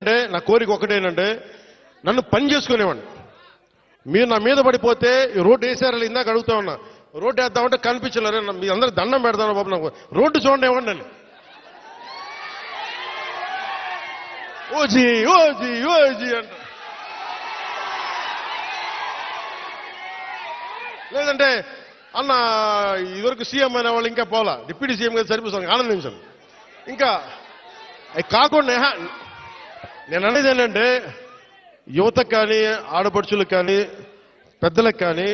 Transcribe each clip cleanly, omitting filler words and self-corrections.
అంటే నా కోరిక ఒకటేనంటే నన్ను పని చేసుకునేవాడిని. మీరు నా మీద పడిపోతే రోడ్డు వేసారా ఇందాక అడుగుతా ఉన్నా, రోడ్డు వేద్దామంటే కనిపించలేరు. మీ అందరూ దండం పెడతాను బాబు, నాకు రోడ్డు చూడండి ఇవ్వండి అని. ఓజీ ఓజీ ఓజీ అంట. లేదంటే అన్న ఇదివరకు సీఎం అయిన వాళ్ళు ఇంకా పోలా, డిప్యూటీ సీఎం గారు సరిపోతాను ఆనందించాను. ఇంకా అవి కాకుండా నేను అనేది ఏంటంటే యువతకు కానీ ఆడపడుచులకు కానీ పెద్దలకు కానీ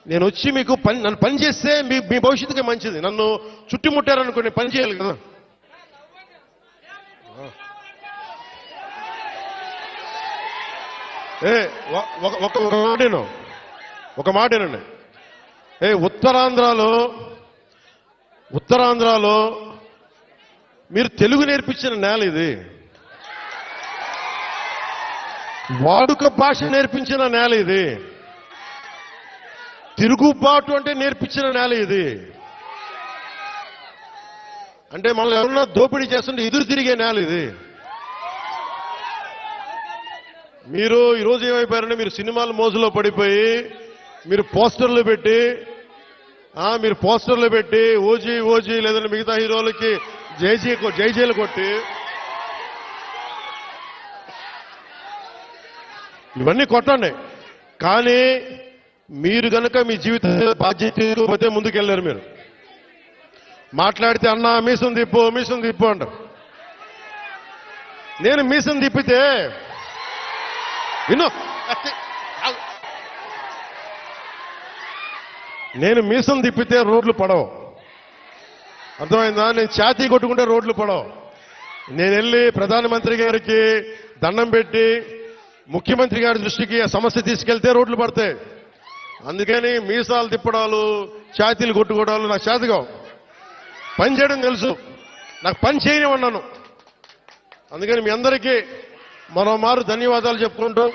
నేను వచ్చి మీకు నన్ను పని చేస్తే మీ భవిష్యత్తుకి మంచిది. నన్ను చుట్టుముట్టారనుకోండి పని చేయాలి కదా. ఒక మాటేనండి. ఉత్తరాంధ్రలో మీరు తెలుగు నేర్పించిన నేల ఇది, వాడుక భాష నేర్పించిన నేల ఇది, తిరుగుబాటు అంటే నేర్పించిన నేల ఇది. అంటే మనల్ని ఎవరన్నా దోపిడీ చేస్తుంటే ఎదురు తిరిగే నేల ఇది. మీరు ఈరోజు ఏమైపోయారంటే మీరు సినిమాల మోజులో పడిపోయి మీరు పోస్టర్లు పెట్టి ఓజీ ఓజీ లేదంటే మిగతా హీరోలకి జైజీలు కొట్టి ఇవన్నీ కొట్టండి. కానీ మీరు కనుక మీ జీవిత బాధ్యత ముందుకెళ్ళారు. మీరు మాట్లాడితే అన్నా మీసం తిప్పు అంటారు. నేను మీసం తిప్పితే నేను మీసం తిప్పితే రోడ్లు పడవు, అర్థమైందా? నేను ఛాతీ కొట్టుకుంటే రోడ్లు పడవు. నేను వెళ్ళి ప్రధానమంత్రి గారికి దండం పెట్టి ముఖ్యమంత్రి గారి దృష్టికి ఆ సమస్య తీసుకెళ్తే రోడ్లు పడతాయి. అందుకని మీసాలు తిప్పడాలు ఛాతీలు కొట్టుకోవడాలు నాకు చేతగావు. పని చేయడం తెలుసు, నాకు పని చేయనివన్నాను. అందుకని మీ అందరికీ మరోమారు ధన్యవాదాలు చెప్పుకుంటూ